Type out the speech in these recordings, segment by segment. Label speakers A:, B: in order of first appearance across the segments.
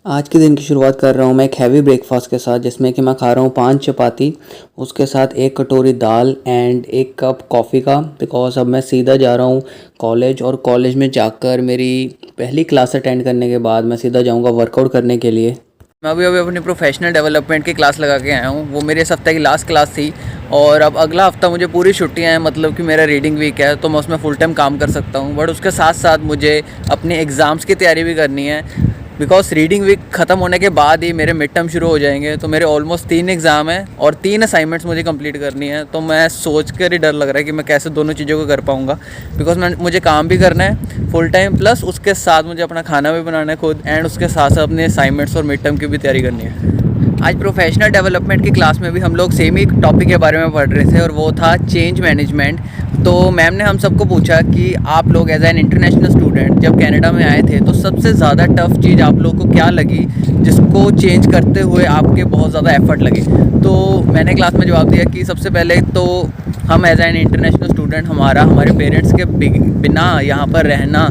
A: आज के दिन की शुरुआत कर रहा हूँ मैं एक हैवी ब्रेकफास्ट के साथ, जिसमें कि मैं खा रहा हूँ 5 चपाती, उसके साथ 1 कटोरी दाल एंड 1 कप कॉफ़ी का। बिकॉज अब मैं सीधा जा रहा हूँ कॉलेज, और कॉलेज में जाकर मेरी पहली क्लास अटेंड करने के बाद मैं सीधा जाऊँगा वर्कआउट करने के लिए।
B: मैं अभी अपनी प्रोफेशनल डेवलपमेंट की क्लास लगा के आया हूँ। वो मेरे इस हफ्ते की लास्ट क्लास थी और अब अगला हफ्ता मुझे पूरी छुट्टियाँ हैं, मतलब कि मेरा रीडिंग वीक है, तो मैं उसमें फुल टाइम काम कर सकता हूँ। बट उसके साथ साथ मुझे अपने एग्ज़ाम्स की तैयारी भी करनी है, बिकॉज रीडिंग वीक ख़त्म होने के बाद ही मेरे मिड टर्म शुरू हो जाएंगे। तो मेरे ऑलमोस्ट 3 एग्ज़ाम हैं और 3 असाइनमेंट्स मुझे कंप्लीट करनी है। तो मैं सोच कर ही डर लग रहा है कि मैं कैसे दोनों चीज़ों को कर पाऊँगा, बिकॉज मुझे काम भी करना है फुल टाइम, प्लस उसके साथ मुझे अपना खाना भी बनाना है खुद, एंड उसके साथ साथ अपने असाइनमेंट्स और मिड टर्म की भी तैयारी करनी है। आज प्रोफेशनल डेवलपमेंट की क्लास में भी हम लोग सेम ही टॉपिक के बारे में पढ़ रहे थे, और वो था चेंज मैनेजमेंट। तो मैम ने हम सबको पूछा कि आप लोग एज एन इंटरनेशनल स्टूडेंट जब कनाडा में आए थे तो सबसे ज़्यादा टफ़ चीज़ आप लोग को क्या लगी, जिसको चेंज करते हुए आपके बहुत ज़्यादा एफर्ट लगे। तो मैंने क्लास में जवाब दिया कि सबसे पहले तो हम एज एन इंटरनेशनल स्टूडेंट हमारे पेरेंट्स के बिना यहाँ पर रहना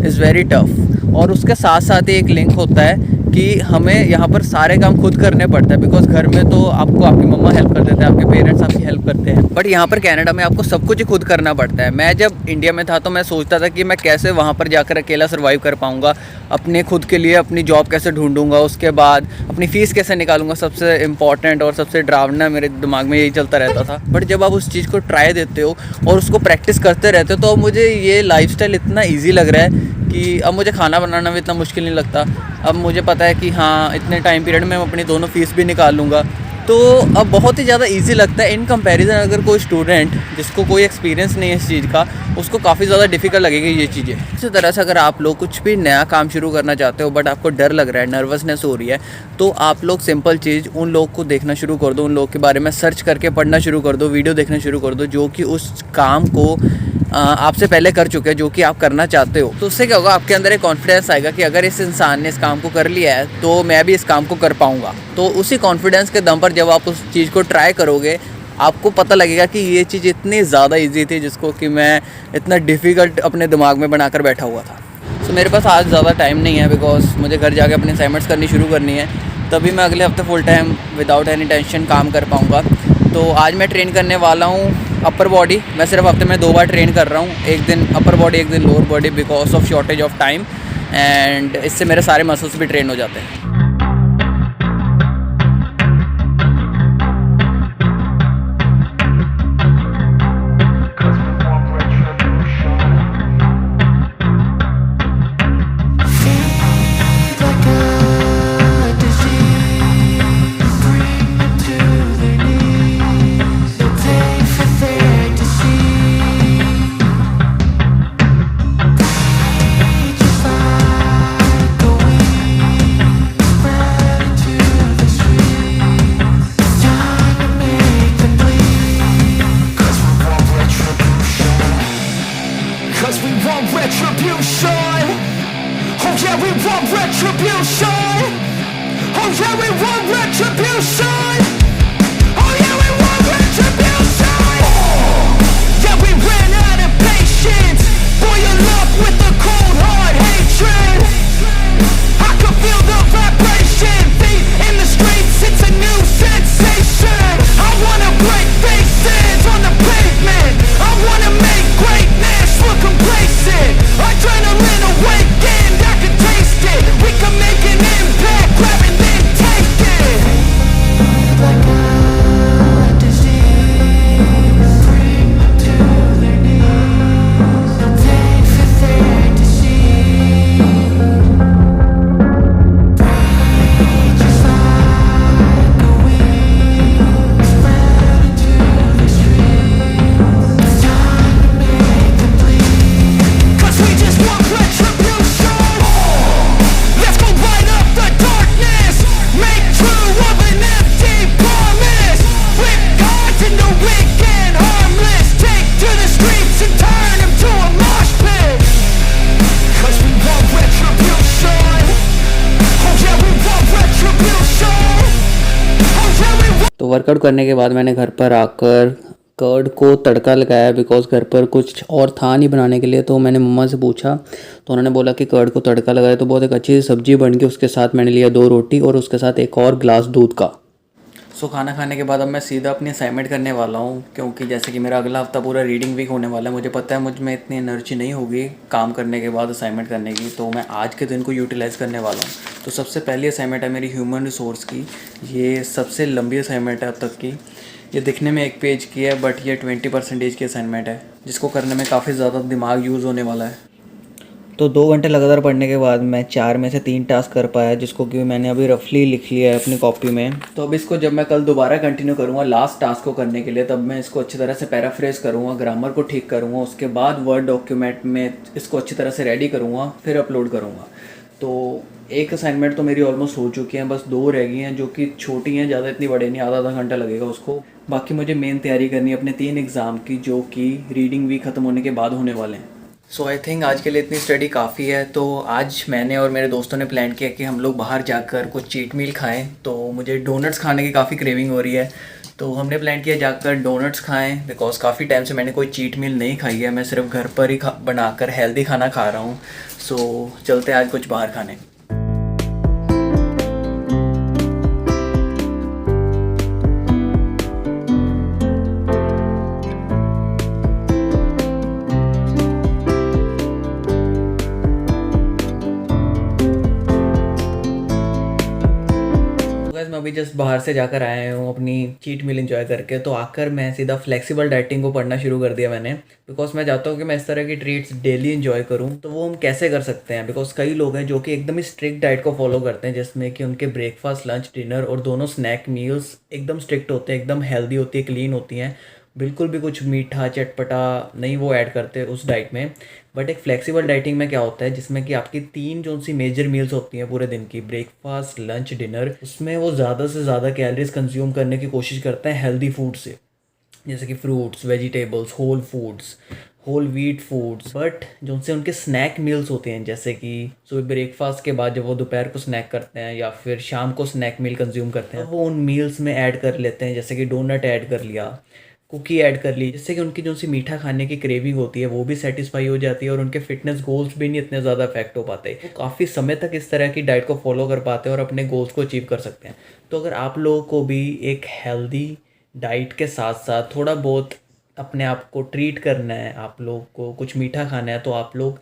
B: इज़ वेरी टफ़, और उसके साथ साथ ही एक लिंक होता है कि हमें यहाँ पर सारे काम खुद करने पड़ता है। बिकॉज घर में तो आपको आपकी मम्मा हेल्प कर देते हैं, आपके पेरेंट्स आपकी हेल्प करते हैं, बट यहाँ पर कनाडा में आपको सब कुछ ही खुद करना पड़ता है। मैं जब इंडिया में था तो मैं सोचता था कि मैं कैसे वहाँ पर जाकर अकेला सर्वाइव कर पाऊँगा, अपने खुद के लिए अपनी जॉब कैसे ढूंढूंगा, उसके बाद अपनी फ़ीस कैसे निकालूंगा, सबसे इंपॉर्टेंट और सबसे डरावना मेरे दिमाग में यही चलता रहता था। बट जब आप उस चीज़ को ट्राई देते हो और उसको प्रैक्टिस करते रहते हो तो मुझे ये लाइफस्टाइल इतना ईजी लग रहा है कि अब मुझे खाना बनाना भी इतना मुश्किल नहीं लगता। अब मुझे पता है कि हाँ, इतने टाइम पीरियड में मैं अपनी दोनों फ़ीस भी निकाल लूँगा। तो अब बहुत ही ज़्यादा इजी लगता है इन कंपैरिजन। अगर कोई स्टूडेंट जिसको कोई एक्सपीरियंस नहीं है इस चीज़ का, उसको काफ़ी ज़्यादा डिफ़िकल्ट लगेगी ये चीज़ें। इसी तरह से अगर आप लोग कुछ भी नया काम शुरू करना चाहते हो बट आपको डर लग रहा है, नर्वसनेस हो रही है, तो आप लोग सिंपल चीज़ उन लोग को देखना शुरू कर दो, उन लोग के बारे में सर्च करके पढ़ना शुरू कर दो, वीडियो देखना शुरू कर दो जो कि उस काम को आपसे पहले कर चुके हैं, जो कि आप करना चाहते हो। तो उससे क्या होगा, आपके अंदर एक कॉन्फिडेंस आएगा कि अगर इस इंसान ने इस काम को कर लिया है तो मैं भी इस काम को कर पाऊँगा। तो उसी कॉन्फिडेंस के दम पर जब आप उस चीज़ को ट्राई करोगे, आपको पता लगेगा कि ये चीज़ इतनी ज़्यादा ईजी थी जिसको कि मैं इतना डिफ़िकल्ट अपने दिमाग में बनाकर बैठा हुआ था। तो मेरे पास आज ज़्यादा टाइम नहीं है, बिकॉज मुझे घर जाके अपनी असाइनमेंट्स करनी शुरू करनी है, तभी मैं अगले हफ्ते full time without any tension काम कर पाऊँगा। तो आज मैं ट्रेन करने वाला हूँ अपर बॉडी। मैं सिर्फ हफ्ते में 2 बार ट्रेन कर रहा हूँ, एक दिन अपर बॉडी, एक दिन lower body, because of shortage of time, and इससे मेरे सारे मसल्स भी ट्रेन हो जाते हैं।
A: तो वर्कआउट करने के बाद मैंने घर पर आकर कर्ड को तड़का लगाया बिकॉज़ घर पर कुछ और था नहीं बनाने के लिए। तो मैंने मम्मा से पूछा तो उन्होंने बोला कि कर्ड को तड़का लगाया तो बहुत एक अच्छी सी सब्ज़ी बन गई। उसके साथ मैंने लिया 2 रोटी और उसके साथ एक और गिलास दूध का। सो खाना खाने के बाद अब मैं सीधा अपनी असाइनमेंट करने वाला हूँ, क्योंकि जैसे कि मेरा अगला हफ्ता पूरा रीडिंग वीक होने वाला है। मुझे पता है मुझ में इतनी एनर्जी नहीं होगी काम करने के बाद असाइनमेंट करने की, तो मैं आज के दिन को यूटिलाइज़ करने वाला हूँ। तो सबसे पहली असाइनमेंट है मेरी ह्यूमन रिसोर्स की। ये सबसे लंबी असाइनमेंट है अब तक की। ये दिखने में 1 पेज की है बट ये 20% की असाइनमेंट है, जिसको करने में काफ़ी ज़्यादा दिमाग यूज़ होने वाला है। तो 2 घंटे लगातार पढ़ने के बाद मैं 4 में से 3 टास्क कर पाया, जिसको कि मैंने अभी रफली लिख लिया है अपनी कॉपी में। तो अब इसको जब मैं कल दोबारा कंटिन्यू करूँगा लास्ट टास्क को करने के लिए, तब मैं इसको अच्छी तरह से पैराफ्रेज करूँगा, ग्रामर को ठीक करूँगा, उसके बाद वर्ड डॉक्यूमेंट में इसको अच्छी तरह से रेडी करूँगा, फिर अपलोड करूँगा। तो एक असाइनमेंट तो मेरी ऑलमोस्ट हो चुकी है, बस 2 रह गई हैं जो कि छोटी हैं, ज़्यादा इतनी बड़ी नहीं, आधा घंटा लगेगा उसको। बाकी मुझे मेन तैयारी करनी है अपने 3 एग्ज़ाम की, जो कि रीडिंग वीक ख़त्म होने के बाद होने वाले हैं। सो आई थिंक आज के लिए इतनी स्टडी काफ़ी है। तो आज मैंने और मेरे दोस्तों ने प्लान किया कि हम लोग बाहर जाकर कुछ चीट मील खाएं। तो मुझे डोनट्स खाने की काफ़ी क्रेविंग हो रही है, तो हमने प्लान किया जाकर डोनट्स खाएं, बिकॉज़ काफ़ी टाइम से मैंने कोई चीट मील नहीं खाई है। मैं सिर्फ घर पर ही बनाकर हेल्दी खाना खा रहा हूँ। सो चलते हैं आज कुछ बाहर खाने। मैं अभी जस्ट बाहर से जाकर आया हूँ अपनी चीट मील एंजॉय करके। तो आकर मैं सीधा फ्लेक्सिबल डाइटिंग को पढ़ना शुरू कर दिया मैंने, बिकॉज मैं चाहता हूँ कि मैं इस तरह की ट्रीट्स डेली एंजॉय करूँ। तो वो हम कैसे कर सकते हैं, बिकॉज कई लोग हैं जो कि एकदम ही स्ट्रिक्ट डाइट को फॉलो करते हैं, जिसमें कि उनके ब्रेकफास्ट, लंच, डिनर और दोनों स्नैक मील्स एकदम स्ट्रिक्ट होते हैं, एकदम हेल्दी होती है, क्लीन होती हैं, बिल्कुल भी कुछ मीठा चटपटा नहीं वो ऐड करते उस डाइट में। बट एक फ्लेक्सिबल डाइटिंग में क्या होता है, जिसमें कि आपकी 3 जो सी मेजर मील्स होती हैं पूरे दिन की, ब्रेकफास्ट, लंच, डिनर, उसमें वो ज़्यादा से ज़्यादा कैलोरीज कंज्यूम करने की कोशिश करते हैं हेल्दी फूड से, जैसे कि fruits, vegetables, whole foods, whole wheat foods. But जो उनसे उनके स्नैक मील्स होते हैं, जैसे कि सुबह ब्रेकफास्ट के बाद जब वो दोपहर को स्नैक करते हैं या फिर शाम को स्नैक मील कंज्यूम करते हैं, तो वो उन मील्स में ऐड कर लेते हैं, जैसे कि डोनट ऐड कर लिया, कुकी ऐड कर ली, जिससे कि उनकी जो सी मीठा खाने की क्रेविंग होती है वो भी सेटिस्फाई हो जाती है और उनके फिटनेस गोल्स भी नहीं इतने ज़्यादा अफेक्ट हो पाते। वो काफ़ी समय तक इस तरह की डाइट को फॉलो कर पाते हैं और अपने गोल्स को अचीव कर सकते हैं। तो अगर आप लोगों को भी एक हेल्दी डाइट के साथ साथ थोड़ा बहुत अपने आप को ट्रीट करना है, आप लोग को कुछ मीठा खाना है, तो आप लोग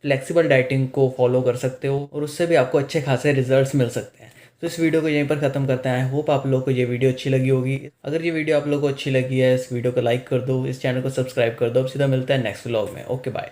A: फ्लेक्सिबल डाइटिंग को फॉलो कर सकते हो और उससे भी आपको अच्छे खासे रिजल्ट्स मिल सकते हैं। तो इस वीडियो को यहीं पर ख़त्म करते हैं। आई होप आप लोगों को ये वीडियो अच्छी लगी होगी। अगर ये वीडियो आप लोगों को अच्छी लगी है, इस वीडियो को लाइक कर दो, इस चैनल को सब्सक्राइब कर दो। अब सीधा मिलता है नेक्स्ट व्लॉग में। Okay bye.